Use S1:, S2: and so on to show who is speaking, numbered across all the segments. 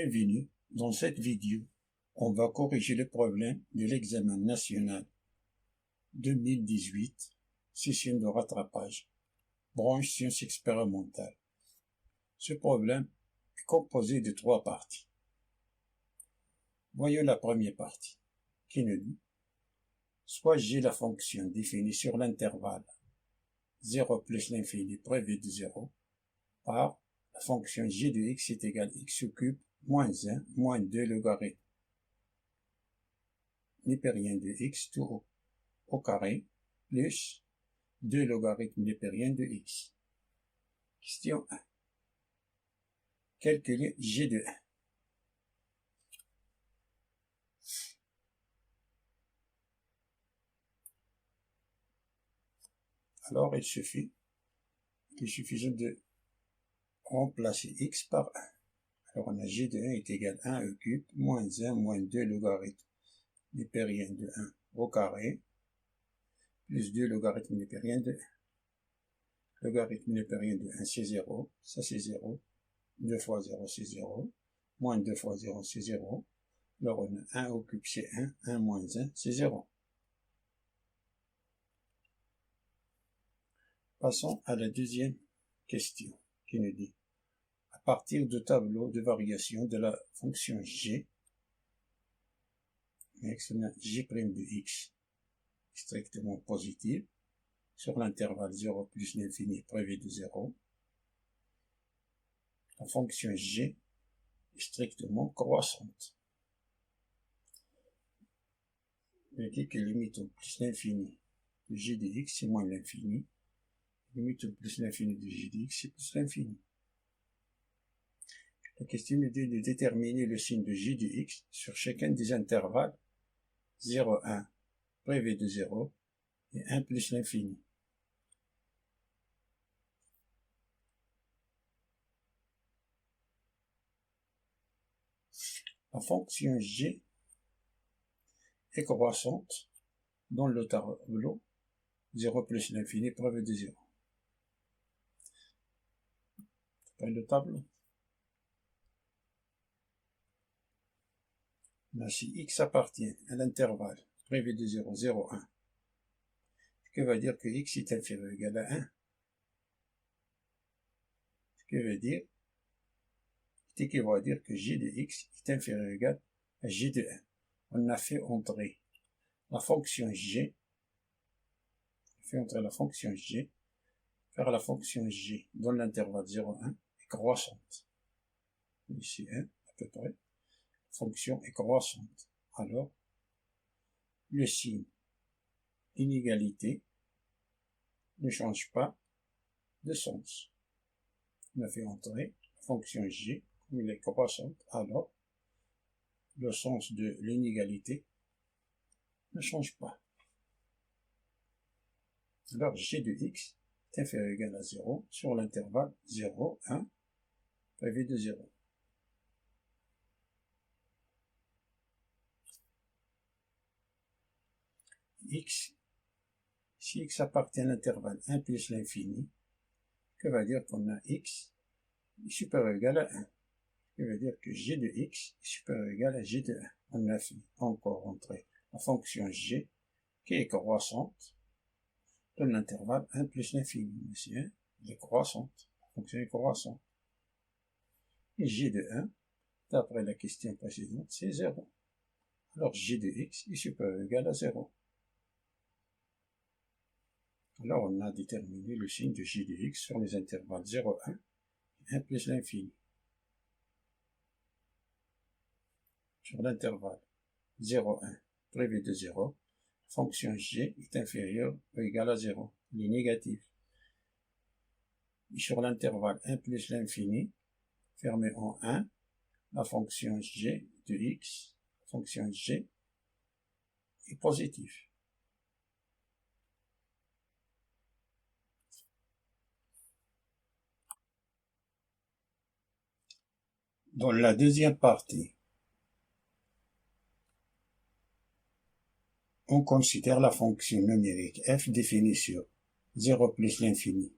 S1: Bienvenue dans cette vidéo. On va corriger le problème de l'examen national 2018, session de rattrapage, branche sciences expérimentales. Ce problème est composé de 3 parties. Voyons la première partie, qui nous dit soit j'ai la fonction définie sur l'intervalle 0 plus l'infini prévu de 0 par la fonction g de x est égal à x au cube moins 1 moins 2 logarithme népérien de x tout au carré plus 2 logarithme népérien de x. Question 1. Calculer g de 1. Alors, il suffit de remplacer x par 1. Alors, on a g de 1 est égal à 1 au cube moins 1 moins 2 logarithme népérien de 1 au carré plus 2 logarithme népérien de 1. Logarithme népérien de 1, c'est 0. Ça, c'est 0. 2 fois 0, c'est 0. Moins 2 fois 0, c'est 0. Alors, on a 1 au cube, c'est 1. 1 moins 1, c'est 0. Passons à la deuxième question qui nous dit à partir du tableau de variation de la fonction g, g' de x strictement positive sur l'intervalle 0 plus l'infini prévu de 0, la fonction g est strictement croissante. Je dis que limite au plus l'infini de g de x c'est moins l'infini, limite au plus l'infini de g de x c'est plus l'infini. La question est de déterminer le signe de g de x sur chacun des intervalles 0, 1 prévu de 0 et 1 plus l'infini. La fonction g est croissante dans le tableau 0 plus l'infini prévu de 0. C'est pas le tableau. Là, si x appartient à l'intervalle prévu de 0, 0, 1, ce qui veut dire que x est inférieur ou égal à 1. Ce qui veut dire, c'est qu'il va dire que g de x est inférieur ou égal à g de 1. On a fait entrer la fonction g, vers la fonction g dans l'intervalle 0, 1 est croissante. Ici 1 à peu près. Fonction est croissante. Alors, le signe inégalité ne change pas de sens. On a fait entrer la fonction g, comme elle est croissante, alors le sens de l'inégalité ne change pas. Alors g de x est inférieur ou égal à 0 sur l'intervalle 0, 1, prévu de 0. X, si x appartient à l'intervalle 1 plus l'infini, que va dire qu'on a x est supérieur ou égal à 1. Ce qui veut dire que g de x est supérieur ou égal à g de 1. On a fait encore entrer la fonction g qui est croissante dans l'intervalle 1 plus l'infini. Ici, elle est croissante. La fonction est croissante. Et g de 1, d'après la question précédente, c'est 0. Alors g de x est supérieur ou égal à 0. Alors, on a déterminé le signe de g de x sur les intervalles 0, 1 et 1 plus l'infini. Sur l'intervalle 0, 1 prévu de 0, la fonction g est inférieure ou égale à 0. Elle est négative. Et sur l'intervalle 1 plus l'infini, fermé en 1, la fonction g de x, la fonction g, est positive. Dans la deuxième partie, on considère la fonction numérique f définie sur 0 plus l'infini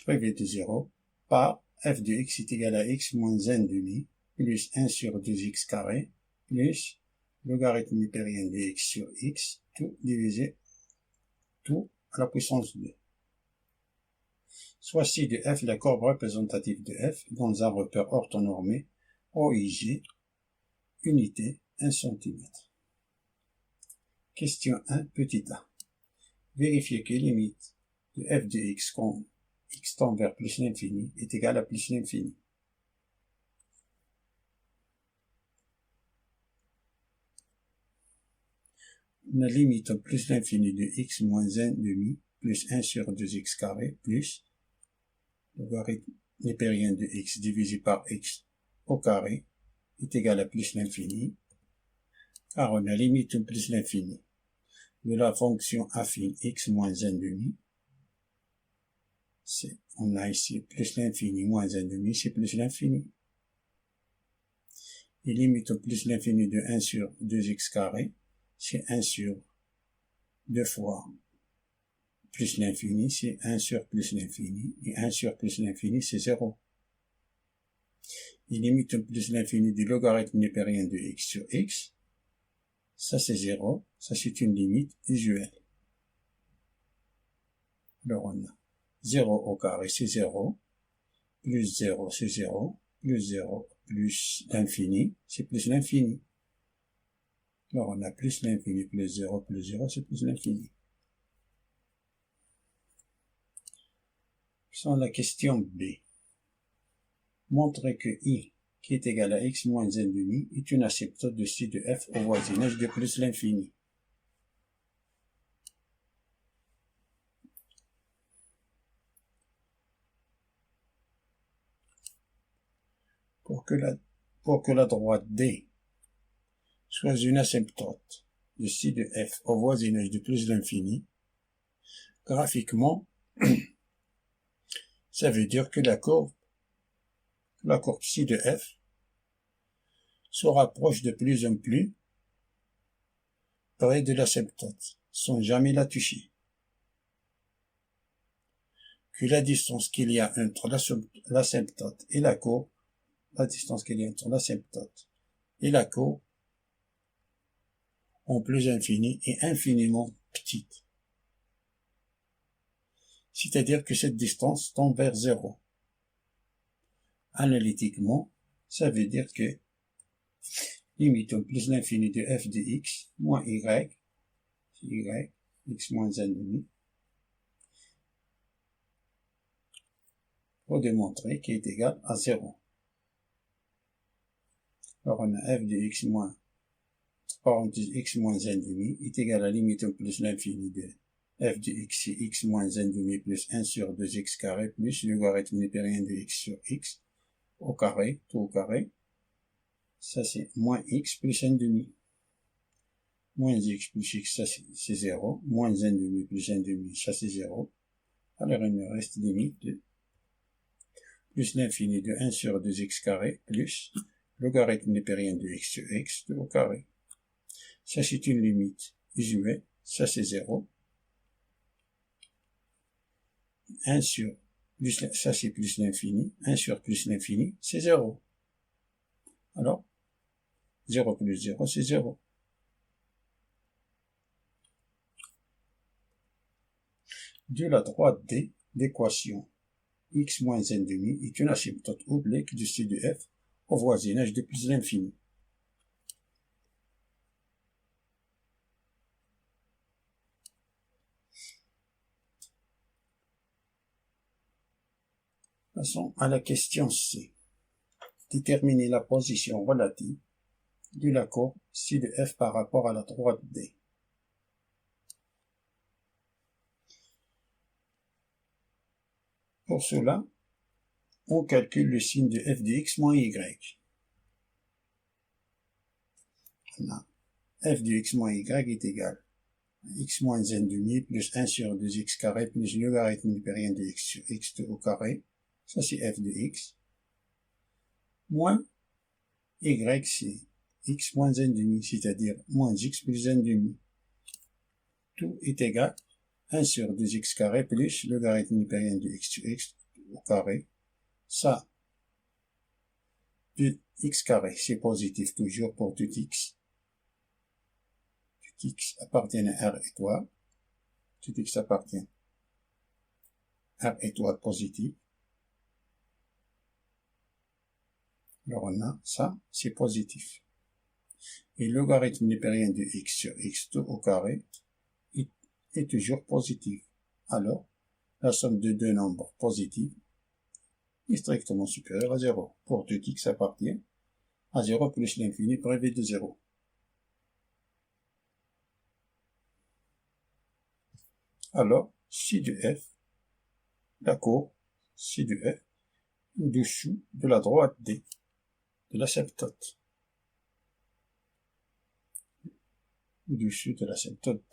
S1: prévu de 0 par f de x est égal à x moins 1 demi plus 1 sur 2x carré plus logarithme népérien de x sur x, tout divisé, tout à la puissance 2. Soit ci de f la courbe représentative de f dans un repère orthonormé OIG, unité 1 cm. Question 1, petit a. Vérifiez que limite de f de x quand x tend vers plus l'infini est égale à plus l'infini. La limite en plus l'infini de x moins 1 demi plus 1 sur 2x carré plus logarithme népérien de x divisé par x au carré est égal à plus l'infini, car on a limite en plus l'infini de la fonction affine x moins 1 demi. On a ici plus l'infini moins 1 demi, c'est plus l'infini. Et limite en plus l'infini de 1 sur 2x carré, c'est 1 sur 2 fois plus l'infini, c'est 1 sur plus l'infini, et 1 sur plus l'infini, c'est 0. Et limite en plus l'infini du logarithme népérien de x sur x, ça c'est 0, ça c'est une limite usuelle. Alors on a 0 au carré, c'est 0, plus 0, c'est 0, plus 0, plus l'infini, c'est plus l'infini. Alors on a plus l'infini, plus 0, c'est plus l'infini. Sans la question B. Montrez que I, qui est égal à x moins 1 demi, est une asymptote de ci de f au voisinage de plus l'infini. Pour que la droite D soit une asymptote de ci de f au voisinage de plus l'infini, graphiquement, ça veut dire que la courbe ci de f se rapproche de plus en plus près de l'asymptote, sans jamais la toucher. Que la distance qu'il y a entre l'asymptote et la courbe, en plus infini et infiniment petite. C'est-à-dire que cette distance tend vers 0. Analytiquement, ça veut dire que limite plus l'infini de f de x moins y, x moins 1 demi, pour démontrer qu'il est égal à 0. Alors on a f de x moins, parenthèse x moins 1 demi, est égal à limite plus l'infini de f de x, c'est x moins 1 demi plus 1 sur 2x carré plus logarithme népérien de x sur x au carré, tout au carré. Ça c'est moins x plus 1 demi. Moins x plus x, ça c'est 0. Moins 1 demi plus 1 demi, ça c'est 0. Alors il me reste limite de plus l'infini de 1 sur 2x carré plus logarithme népérien de x sur x tout au carré. Ça c'est une limite usuelle, ça c'est 0. 1 sur plus, ça c'est plus l'infini, 1 sur plus l'infini, c'est 0. Alors, 0 plus 0, c'est 0. De la droite D, l'équation x moins 1 demi est une asymptote oblique du ci de f au voisinage de plus l'infini. Passons à la question C. Déterminer la position relative de la courbe ci de f par rapport à la droite D. Pour cela, on calcule le signe de f de x moins y. On a f de x moins y est égal à x moins 1 demi plus 1 sur 2x carré plus logarithme népérien de x sur x au carré. Ça c'est f de x. Moins y, c'est x moins 1 demi, c'est-à-dire moins x plus 1 demi. Tout est égal à 1 sur 2x carré plus logarithme népérien de x sur x au carré. Ça, de x carré, c'est positif toujours pour tout x. Tout x appartient à R étoile. Tout x appartient à R étoile positive. Alors on a ça, c'est positif. Et le logarithme népérien de x sur x2 au carré est toujours positif. Alors, la somme de deux nombres positifs est strictement supérieure à 0. Pour tout x appartient à 0 plus l'infini privé de 0. Alors, si de f, la courbe si de f, dessous de la droite D de l'asymptote. Dessus de l'asymptote.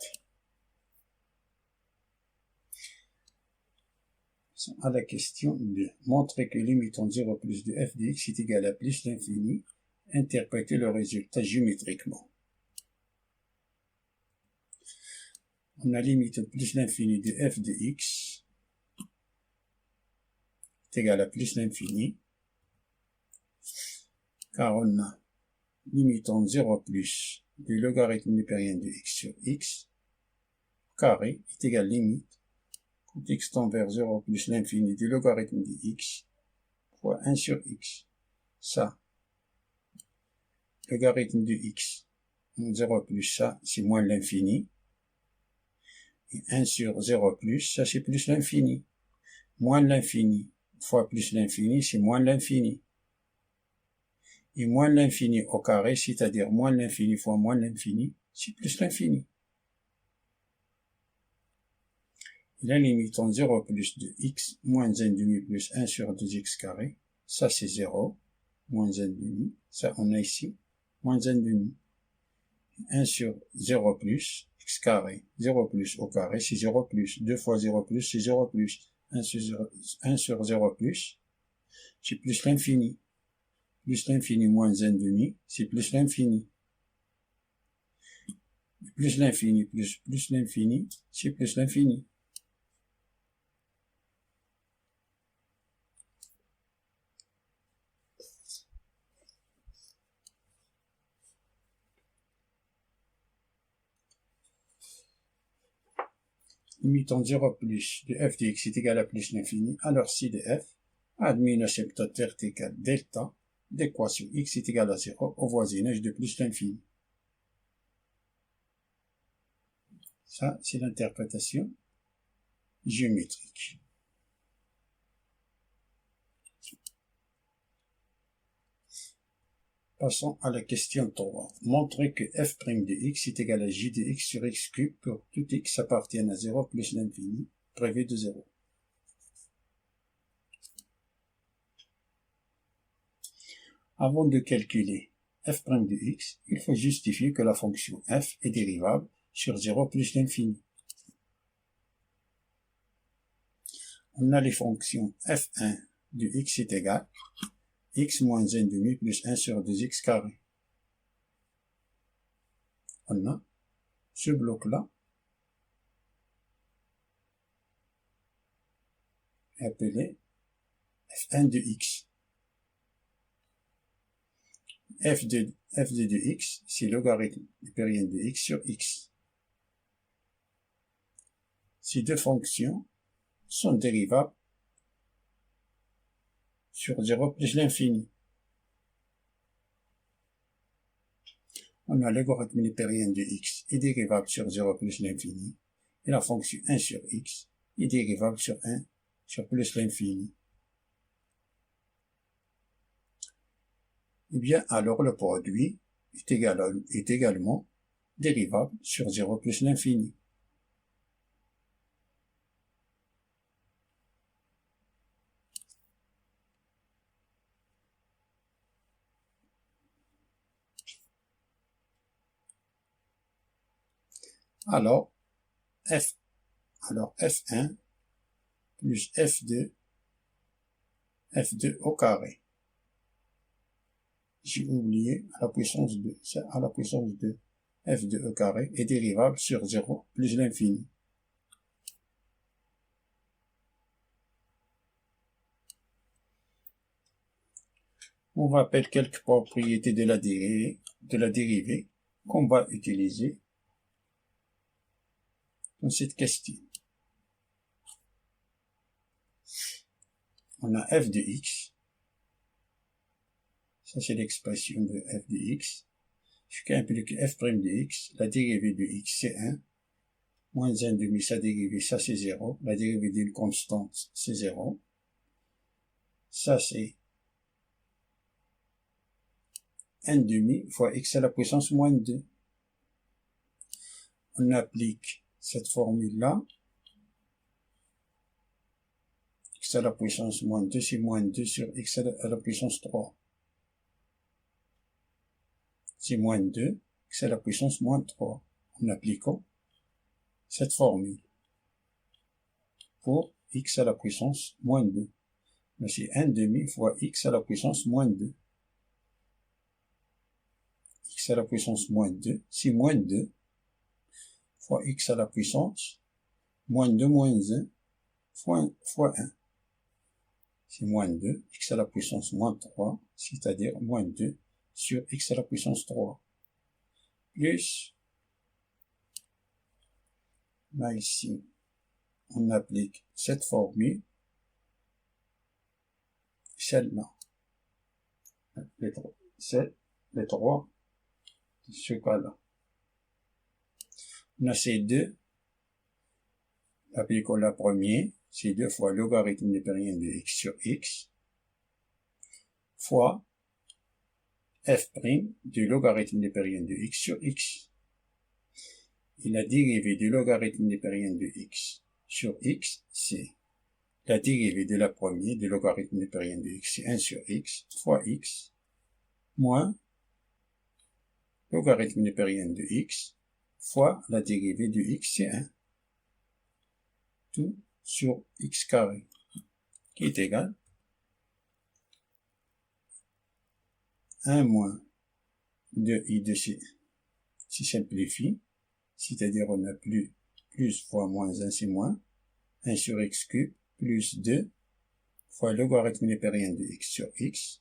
S1: À la question 2. Montrer que limitant 0 plus de f de x est égal à plus l'infini. Interpréter le résultat géométriquement. On a limite plus l'infini de f de x est égal à plus l'infini. Car on a limitant 0 plus du logarithme népérien de x sur x carré est égal à limite quand x tend vers 0 plus l'infini du logarithme de x fois 1 sur x. Ça, logarithme de x, 0 plus ça, c'est moins l'infini. Et 1 sur 0 plus, ça c'est plus l'infini. Moins l'infini fois plus l'infini, c'est moins l'infini. Et moins l'infini au carré, c'est-à-dire moins l'infini fois moins l'infini, c'est plus l'infini. La limite en 0 plus de x moins 1 demi plus 1 sur 2x carré, ça c'est 0, moins 1 demi, ça on a ici, moins 1 demi. 1 sur 0 plus, x carré, 0 plus au carré, c'est 0 plus, 2 fois 0 plus, c'est 0 plus, 1 sur 0 plus, c'est plus l'infini. Plus l'infini moins 1 demi, c'est plus l'infini. Plus l'infini plus l'infini, c'est plus l'infini. Limitant 0 plus de f de x est égal à plus l'infini, alors si de f admet une asymptote verticale delta d'équation x est égal à 0 au voisinage de plus l'infini. Ça, c'est l'interprétation géométrique. Passons à la question 3. Montrer que f' de x est égal à j de x sur x cube pour tout x appartienne à 0 plus l'infini, prévu de 0. Avant de calculer f' de x, il faut justifier que la fonction f est dérivable sur 0 plus l'infini. On a les fonctions f1 de x est égal x moins 1 demi plus 1 sur 2x carré. On a ce bloc-là appelé f1 de x. f de x, c'est logarithme népérien de x sur x. Ces deux fonctions sont dérivables sur 0 plus l'infini. On a le logarithme népérien de x est dérivable sur 0 plus l'infini, et la fonction 1 sur x est dérivable sur 1 sur plus l'infini. Eh bien, alors le produit est également dérivable sur 0 plus l'infini. Alors f1 plus f2 au carré. J'ai oublié à la puissance 2, c'est à la puissance 2, f2 au carré est dérivable sur 0 plus l'infini. On rappelle quelques propriétés de la dérivée qu'on va utiliser dans cette question. On a f de x. Ça, c'est l'expression de f de x. Ce qui implique f' de x. La dérivée de x, c'est 1. Moins 1 demi, sa dérivée, ça, c'est 0. La dérivée d'une constante, c'est 0. Ça, c'est 1 demi fois x à la puissance moins 2. On applique cette formule-là. X à la puissance moins 2, c'est moins 2 sur x à la puissance 3. C'est moins 2, x à la puissance moins 3. En appliquant cette formule pour x à la puissance moins 2. C'est 1 demi fois x à la puissance moins 2. X à la puissance moins 2, c'est moins 2 fois x à la puissance moins 2 moins 1 fois 1. C'est moins 2, x à la puissance moins 3, c'est-à-dire moins 2 sur x à la puissance 3. Plus, là ici, on applique cette formule, celle-là. C'est les trois de ce cas-là. On a ces deux, appliquons la première, c'est 2 fois logarithme népérien de x sur x, fois f' du logarithme népérien de x sur x. Et la dérivée du logarithme népérien de x sur x, c'est la dérivée de la première du logarithme népérien de x, c'est 1 sur x, fois x, moins logarithme népérien de x, fois la dérivée de x, c'est 1. Tout sur x carré, qui est égal 1 moins 2i de c, si simplifie, c'est-à-dire on a plus fois moins 1, c'est moins, 1 sur x cube, plus 2 fois logarithme népérien de x sur x,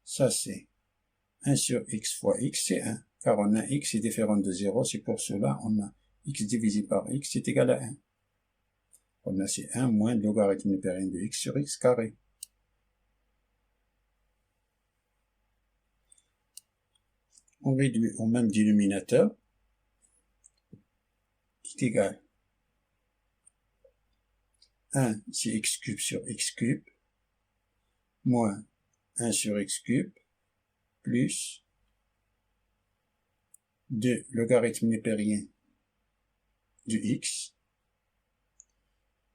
S1: ça c'est 1 sur x fois x, c'est 1, car on a x est différent de 0, c'est pour cela on a x divisé par x est égal à 1. On a c'est 1 moins logarithme népérien de x sur x carré. On réduit au même dénominateur, qui est égal 1, c'est x cube sur x cube, moins 1 sur x cube, plus 2 logarithme népérien de x,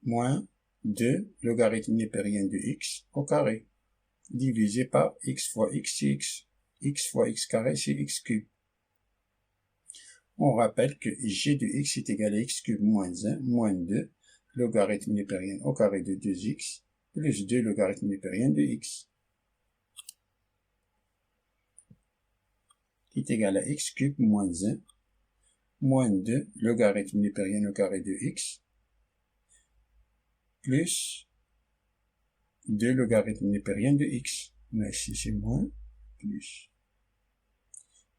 S1: moins 2 logarithme népérien de x au carré, divisé par x fois x, c'est x fois x carré, c'est x cube. On rappelle que g de x est égal à x cube moins 1, moins 2, logarithme népérien au carré de 2x, plus 2 logarithme népérien de x, qui est égal à x cube moins 1, moins 2 logarithme népérien au carré de x, plus 2 logarithme népérien de x. Mais ici c'est moins, plus,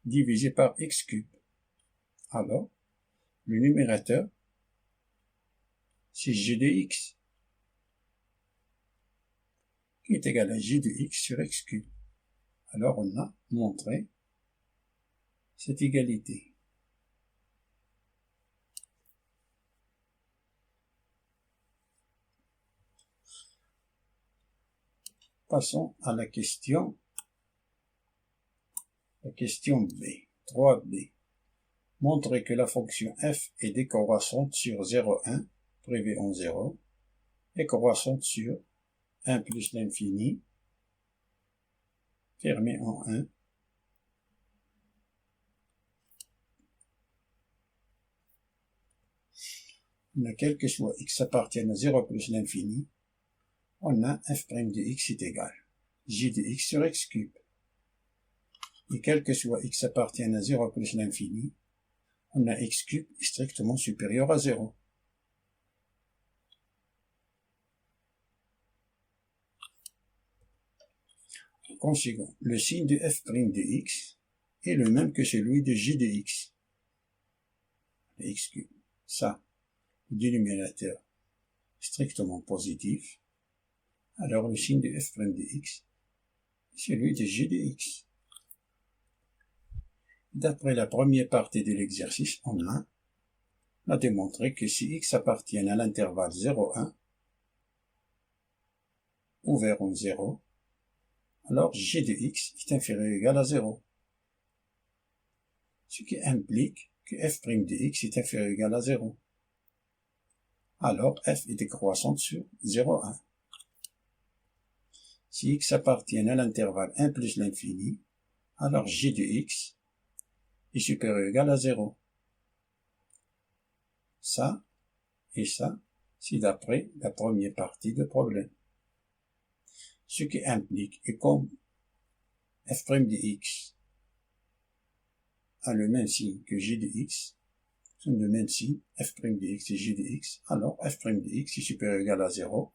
S1: divisé par x cube. Alors, le numérateur, c'est g de x, qui est égal à g de x sur x cube. Alors, on a montré cette égalité. Passons à la question B, 3b. Montrer que la fonction f est décroissante sur 0,1, privé en 0, et croissante sur 1 plus l'infini, fermé en 1, on a quel que soit x appartienne à 0 plus l'infini, on a f' de x est égal j de x sur x cube. Et quel que soit x appartienne à 0 plus l'infini, on a x cube strictement supérieur à 0. conséquent, le signe de f' de x est le même que celui de g de x. X cube. Ça, le dénominateur strictement positif. Alors le signe de f' de x est celui de g de x. D'après la première partie de l'exercice, on a démontré que si x appartient à l'intervalle 0,1, ouvert en 0, alors g de x est inférieur ou égal à 0. Ce qui implique que f' de x est inférieur ou égal à 0. Alors f est décroissante sur 0,1. Si x appartient à l'intervalle 1 plus l'infini, alors g de x est supérieur ou égal à 0. Ça et ça, c'est d'après la première partie du problème. Ce qui implique que comme f' de x a le même signe que g de x, sont le même signe, f' de x et g de x, alors f' de x est supérieur ou égal à 0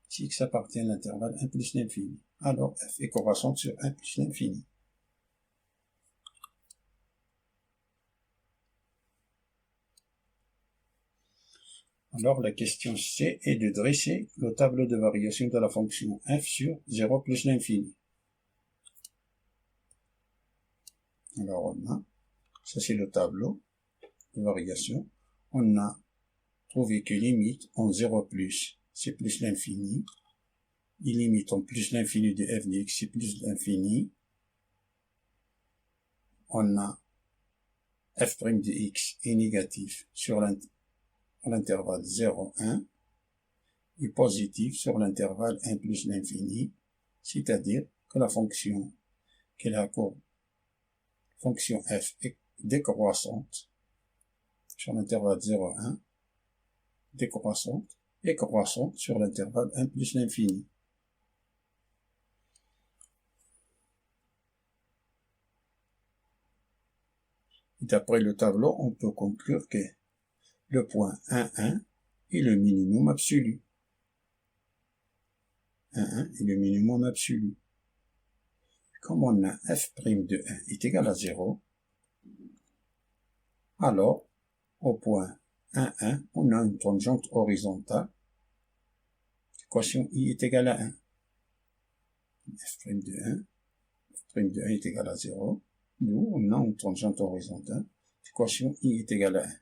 S1: si x appartient à l'intervalle 1 plus l'infini. Alors f est croissante sur 1 plus l'infini. Alors la question C est de dresser le tableau de variation de la fonction f sur 0 plus l'infini. Alors on a, ça c'est le tableau de variation, on a trouvé que limite en 0 plus, c'est plus l'infini, et limite en plus l'infini de f de x, c'est plus l'infini, on a f' de x est négatif sur l'intervalle 0,1 et positif sur l'intervalle 1 plus l'infini, c'est-à-dire que la fonction qui est la courbe fonction f est décroissante sur l'intervalle 0,1, décroissante et croissante sur l'intervalle 1 plus l'infini. D'après le tableau, on peut conclure que le point 1, 1 est le minimum absolu. 1, 1 est le minimum absolu. Comme on a f' de 1 est égal à 0, alors au point 1, 1, on a une tangente horizontale. L'équation I est égale à 1. f' de 1, f' de 1 est égal à 0. Nous, on a une tangente horizontale. L'équation I est égale à 1.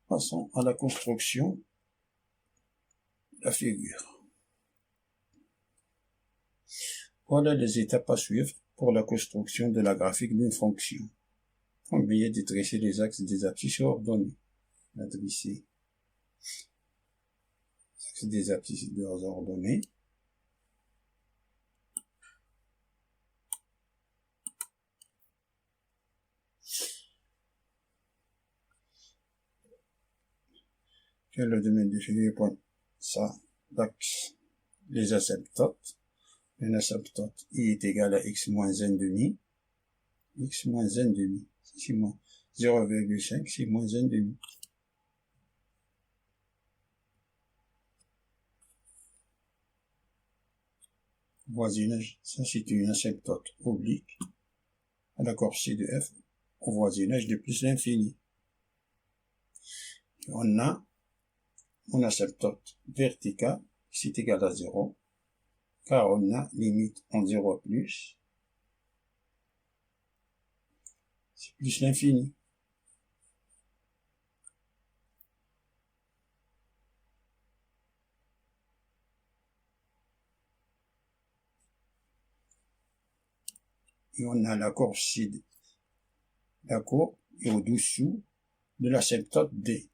S1: Passons à la construction de la figure. Voilà les étapes à suivre pour la construction de la graphique d'une fonction. Veuillez détresser les axes des abscisses ordonnées. Adresser les axes des abscisses ordonnées. Quel est le domaine de figure point? Ça, l'axe, les asymptotes. Un asymptote I est égal à x moins n demi. X moins n demi. C'est moins 0,5, c'est moins n demi. Voisinage, ça c'est une asymptote oblique à la courbe C de f au voisinage de plus l'infini. On a une asymptote verticale, c'est égal à 0, car on a limite en 0 plus, c'est plus l'infini. Et on a la courbe C, la courbe est au-dessous de l'asymptote D.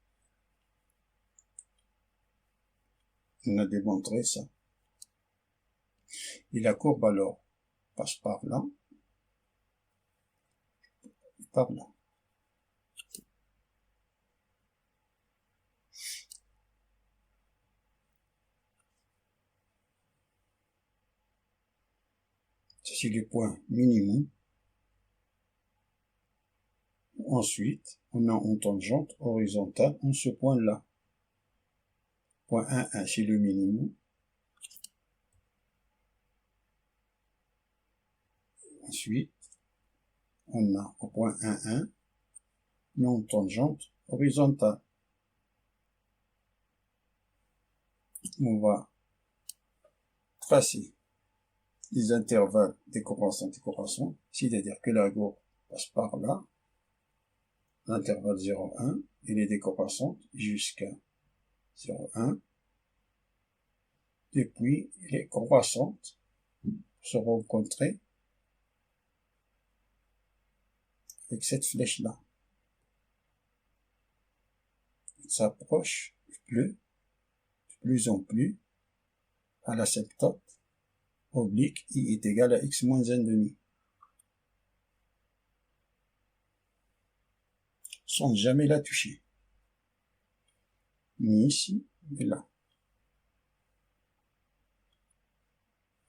S1: On a démontré ça. Et la courbe alors passe par là, et par là. C'est le point minimum. Ensuite, on a en tangente horizontale en ce point-là. Point 1, 1, c'est le minimum. Ensuite, on a au point 1, 1, non tangente horizontale. On va tracer les intervalles décroissants, c'est-à-dire que la courbe passe par là, l'intervalle 0, 1, elle est décroissante jusqu'à 0, 1, et puis elle est croissante pour se rencontrer avec cette flèche-là. Elle s'approche de plus en plus à l'asymptote oblique I est égal à x moins 1,5. Sans jamais la toucher. Ni ici, ni là.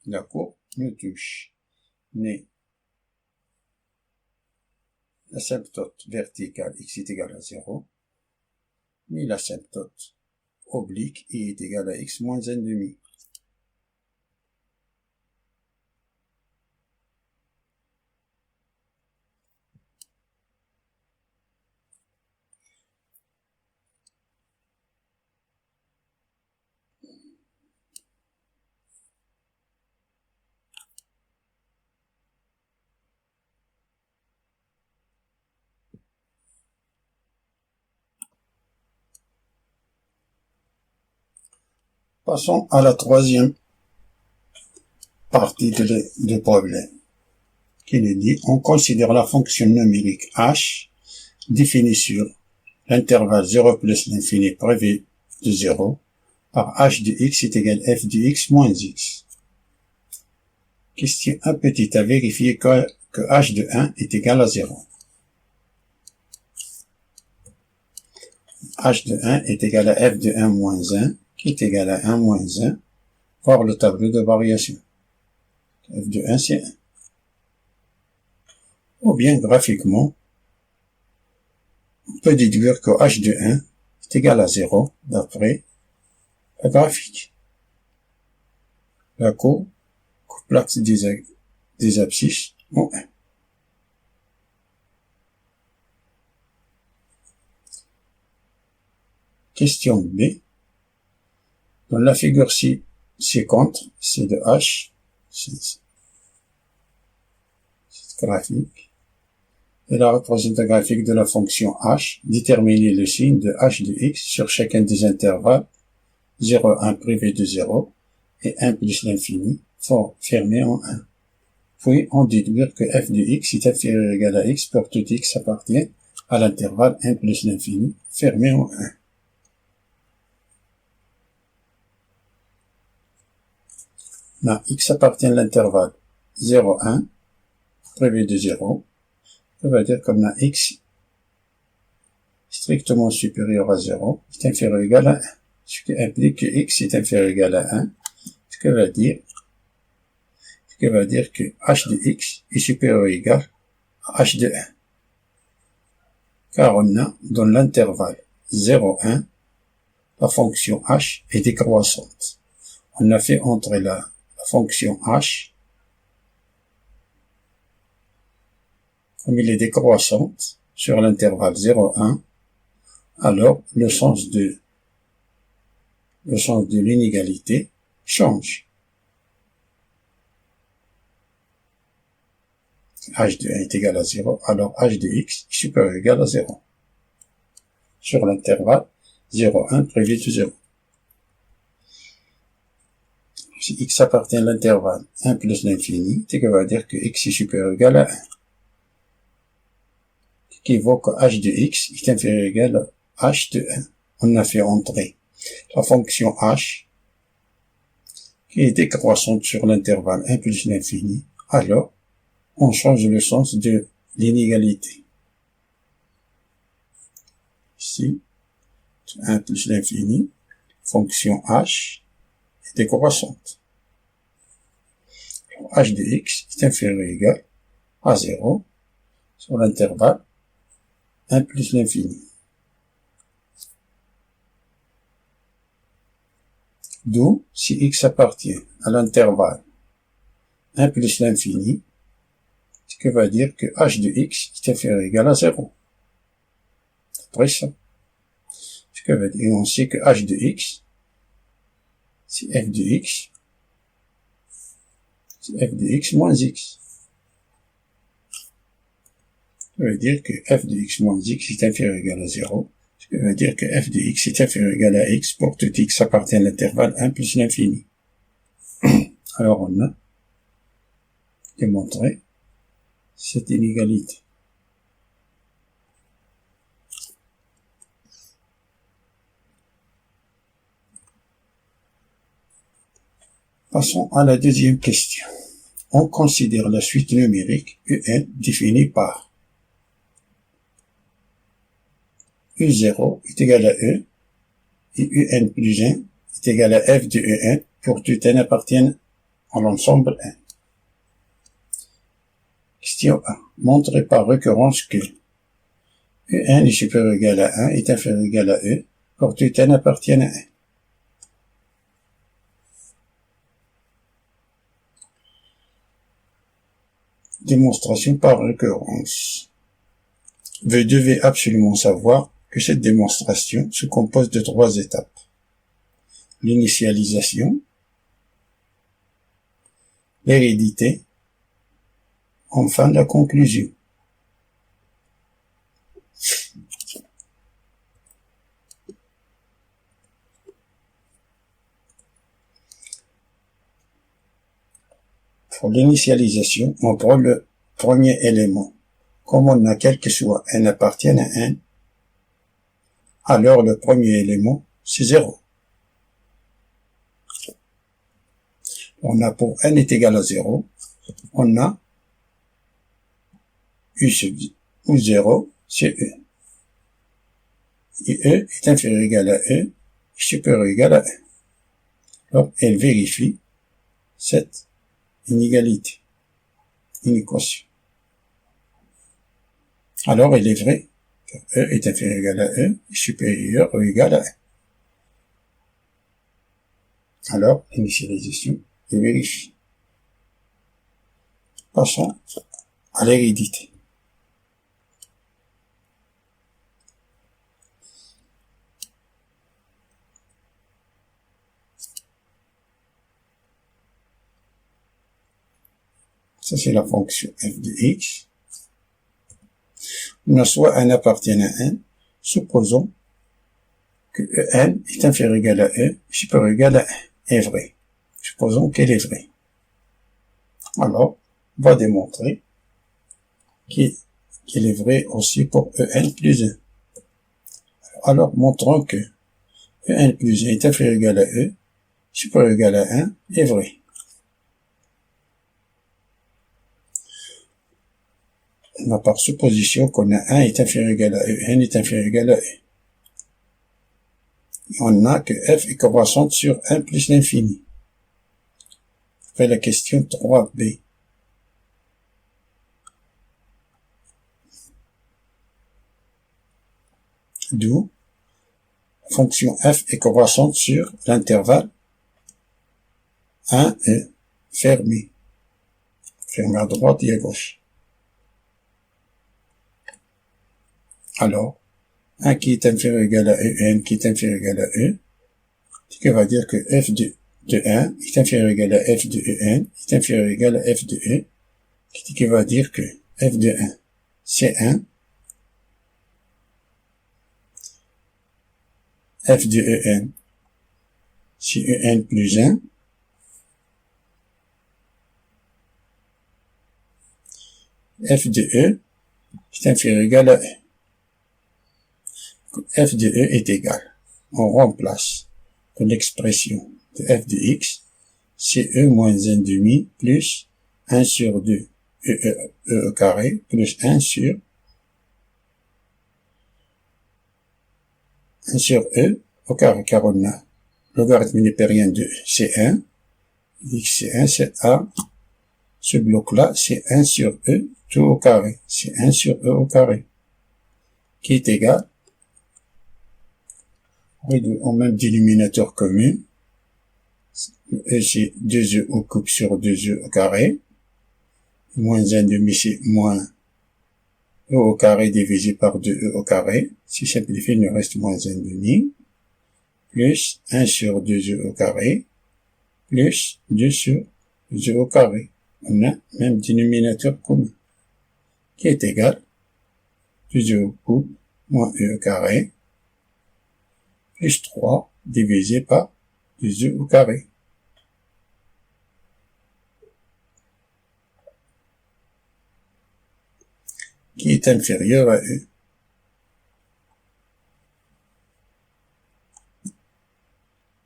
S1: La courbe ne touche ni l'asymptote verticale x est égal à 0, ni l'asymptote oblique I est égal à x moins 1,5. Passons à la troisième partie du problème, qui nous dit, on considère la fonction numérique h définie sur l'intervalle 0 plus l'infini prévu de 0 par h de x est égal à f de x moins x. Question 1 petit à vérifier que h de 1 est égal à 0. h de 1 est égal à f de 1 moins 1, qui est égal à 1 moins 1, voir le tableau de variation. f de 1, c'est 1. Ou bien, graphiquement, on peut déduire que h de 1 est égal à 0 d'après la graphique. La courbe coupe l'axe des abscisses en 1. Question B. Dans la figure ci-contre, c'est de h, c'est graphique, et la représentation graphique de la fonction h, déterminer le signe de h de x sur chacun des intervalles 0, 1 privé de 0 et 1 plus l'infini, fermé en 1. Puis on déduire que f de x est inférieur ou égal à x pour tout x appartient à l'intervalle 1 plus l'infini, fermé en 1. Là, x appartient à l'intervalle 0, 1, privé de 0. Ça veut dire qu'on a x strictement supérieur à 0, est inférieur ou égal à 1. Ce qui implique que x est inférieur ou égal à 1, ce qui veut dire que h de x est supérieur ou égal à h de 1. Car on a dans l'intervalle 0, 1, la fonction h est décroissante. On a fait entrer la fonction h, comme il est décroissante sur l'intervalle 0, 1, alors le sens de l'inégalité change. h de 1 est égal à 0, alors h de x est supérieur ou égal à 0. Sur l'intervalle 0, 1 privé de 0. Si x appartient à l'intervalle 1 plus l'infini, c'est qu'on va dire que x est supérieur ou égal à 1. Ce qui vaut que h de x est inférieur ou égal à h de 1. On a fait entrer la fonction h qui est décroissante sur l'intervalle 1 plus l'infini, alors on change le sens de l'inégalité. Ici, 1 plus l'infini, fonction h est décroissante. H de x est inférieur ou égal à 0 sur l'intervalle 1 plus l'infini. D'où, si x appartient à l'intervalle 1 plus l'infini, ce qui va dire que h de x est inférieur ou égal à 0. Après ça. Ce qui veut dire, on sait que h de x, c'est f de x, c'est f de x moins x. Ça veut dire que f de x moins x est inférieur ou égal à 0. Ce qui veut dire que f de x est inférieur ou égal à x pour tout x appartient à l'intervalle 1 plus l'infini. Alors on a démontré cette inégalité. Passons à la deuxième question. On considère la suite numérique UN définie par U0 est égal à E et UN plus 1 est égal à F de UN pour tout n appartiennent à l'ensemble N. Question 1. Montrez par récurrence que UN est supérieur ou égal à 1 est inférieur ou égal à E pour tout n appartiennent à N. Démonstration par récurrence. Vous devez absolument savoir que cette démonstration se compose de 3 étapes. L'initialisation, l'hérédité, enfin la conclusion. Pour l'initialisation, on prend le premier élément. Comme on a quel que soit n appartienne à n, alors le premier élément, c'est 0. On a pour n est égal à 0, on a u sub ou 0, c'est e. Et e est inférieur ou égal à e, supérieur ou égal à 1. Alors, elle vérifie cette inégalité, une équation. Alors, il est vrai que e est inférieur ou égal à e, supérieur ou égal à 1. Alors, l'initialisation est vérifiée. Passons à l'hérédité. Ça, c'est la fonction f de x. On a soit n appartient à n, supposons que n est inférieur ou égal à e, supérieur ou égal à 1, est vrai. Supposons qu'elle est vraie. Alors, on va démontrer qu'il est vrai aussi pour en plus 1. Alors, montrons que en plus 1 est inférieur ou égal à e, supérieur ou égal à 1, est vrai. On a par supposition qu'on a 1 est inférieur ou égal à e, n est inférieur ou égal à e. On a que f est croissante sur 1 plus l'infini. On fait la question 3b. D'où la fonction f est croissante sur l'intervalle 1e fermé. Fermé à droite et à gauche. Alors, 1 qui est inférieur ou égal à e, n qui est inférieur ou égal à e, ce qui va dire que f de 1 est inférieur ou égal à f de en est inférieur ou égal à f de e, ce qui va dire que f de 1, c'est 1, f de en, c'est en plus 1, f de e est inférieur ou égal à e. F de e est égal. On remplace l'expression de f de x, c'est e moins 1 demi plus 1 sur 2 e au carré plus 1 sur e au carré, car on a logarithme népérien de e, c'est 1, x c'est 1, c'est a, ce bloc-là, c'est 1 sur e, tout au carré, c'est 1 sur e au carré. qui est égal, au même dénominateur commun, E c'est 2E au cube sur 2E au carré, moins 1/2 c'est moins E au carré divisé par 2E au carré, si simplifié il nous reste moins 1/2, plus 1 sur 2E au carré, plus 2 sur 2E au carré. On a même dénominateur commun, qui est égal 2E au cube moins E au carré, plus 3 divisé par 2E au carré. Qui est inférieur à E.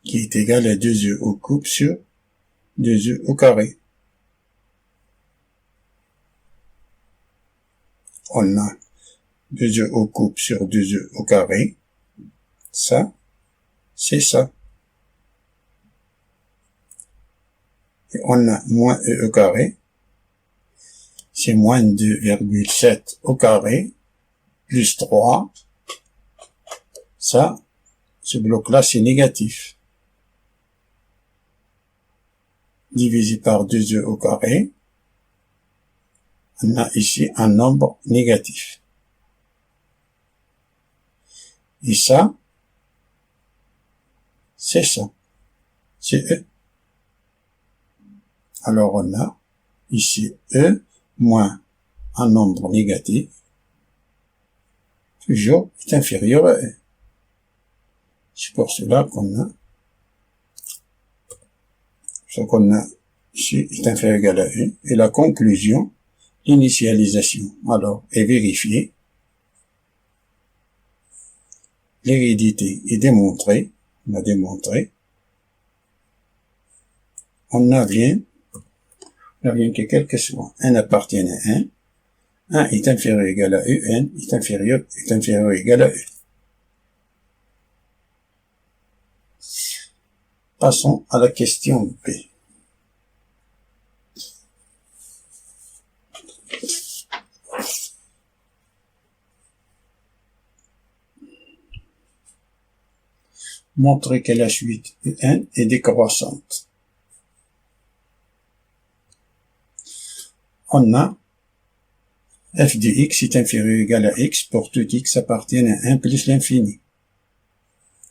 S1: Qui est égal à 2E au cube sur 2E au carré. On a 2E au cube sur 2E au carré. Ça, c'est ça. Et on a moins E au carré. C'est moins 2,7 au carré, plus 3. Ça, ce bloc-là, c'est négatif. Divisé par 2E au carré, on a ici un nombre négatif. Et ça, c'est ça. C'est E. Alors on a ici E moins un nombre négatif, toujours est inférieur à E. C'est pour cela qu'on a ce qu'on a ici est inférieur ou égal à E. Et la conclusion, l'initialisation, alors, est vérifiée. L'hérédité est démontrée. On a démontré. On a bien que quel que soit n appartient à 1. 1 est inférieur ou égal à E, n est inférieur ou égal à E. Passons à la question B. Montrer que la suite n est décroissante. On a f de x est inférieur ou égal à x pour tout x appartient à 1 plus l'infini.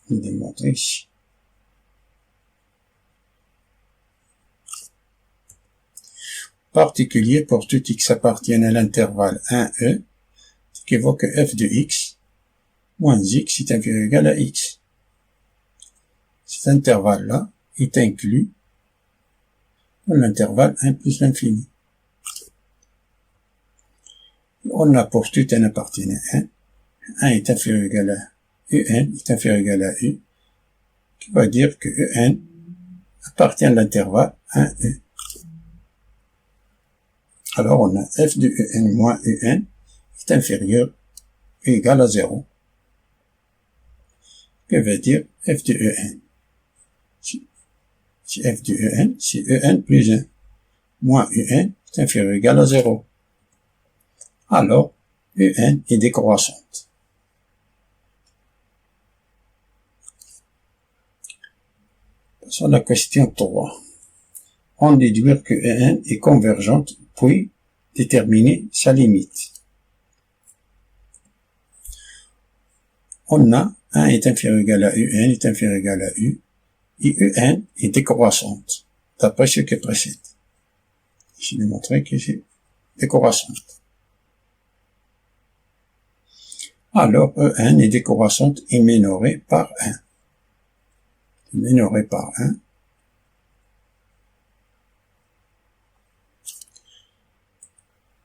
S1: On va démontrer ici. Particulier pour tout x appartient à l'intervalle 1e, ce qui évoque que f de x moins x est inférieur ou égal à x. Cet intervalle-là est inclus dans l'intervalle 1 plus l'infini. On a pour tout n appartient à 1. 1 est inférieur ou égal à un est inférieur ou égal à u, qui va dire que un appartient à l'intervalle 1e. Alors on a f de un moins un est inférieur ou égal à 0. Que veut dire f de un? Si f de un, c'est un plus 1. Moins un est inférieur ou égal à 0. Alors, un est décroissante. Passons à la question 3. On déduire que un est convergente, puis déterminer sa limite. On a 1 est inférieur ou égal à un est inférieur ou égal à u, et un est décroissante, d'après ce qui précède. Je vais montrer que c'est décroissante. Alors, E1 est décroissante et minorée par 1. Minorée par 1.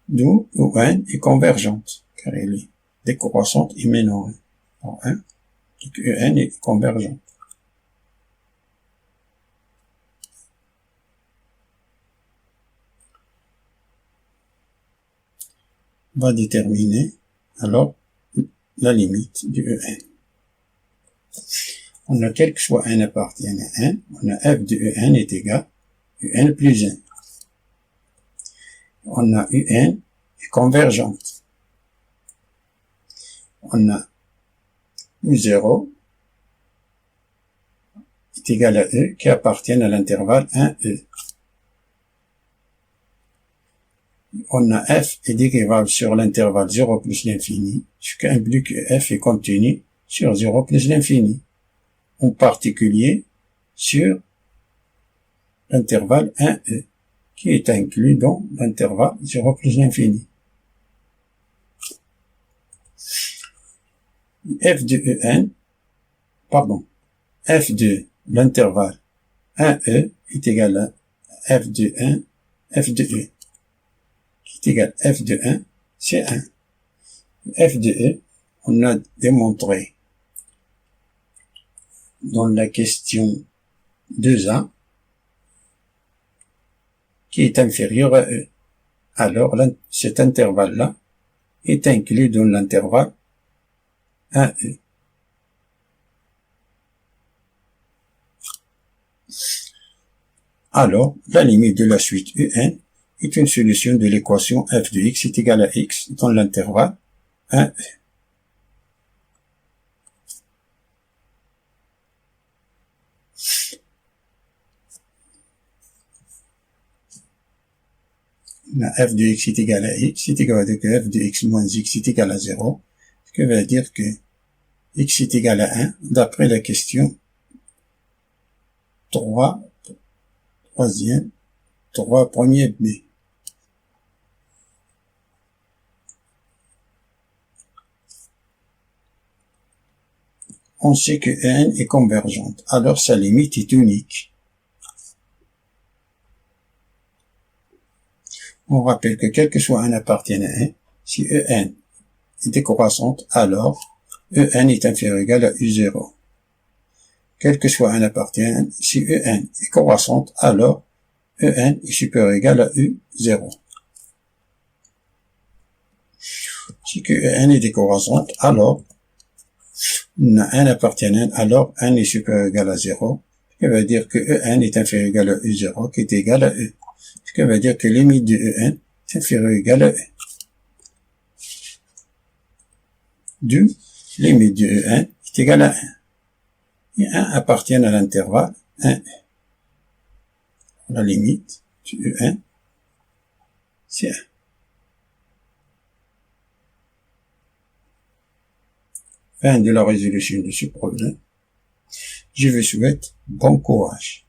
S1: D'où E1 est convergente, car elle est décroissante et minorée par 1. Donc E1 est convergente. On va déterminer, alors, la limite du E1. On a quel que soit n appartient à 1, on a f de E1 est égal à Un plus 1. On a Un est convergente. on a U0 est égal à E qui appartiennent à l'intervalle 1E. On a f est dérivable sur l'intervalle 0 plus l'infini, ce qui implique que f est contenu sur 0 plus l'infini, en particulier sur l'intervalle 1e, qui est inclus dans l'intervalle 0 plus l'infini. F de l'intervalle 1e est égal à f de 1, f de e, qui est égal à f de 1, c'est 1. F de e, on a démontré dans la question 2a qui est inférieur à e. Alors, cet intervalle-là est inclus dans l'intervalle 1e. Alors, la limite de la suite un est une solution de l'équation f de x est égal à x dans l'intervalle 1e. F de x est égal à x, c'est égal à que f de x moins x est égal à 0, ce qui veut dire que x est égal à 1, d'après la question 3 premier B. On sait que n est convergente, alors sa limite est unique. On rappelle que quel que soit n appartient à 1, si en est décroissante, alors en est inférieur ou égal à u0. Quel que soit n appartient à 1, si en est croissante, alors en est supérieur ou égal à u0. Si en est décroissante, alors n appartient à 1, alors n est supérieur ou égal à 0, ce qui veut dire que en est inférieur ou égal à u0, qui est égal à e. Ce qui veut dire que la limite de en est inférieure ou égal à e. Du limite de en est égal à 1. Et 1 appartient à l'intervalle 1. La limite de en, c'est 1. Fin de la résolution de ce problème. Je vous souhaite bon courage.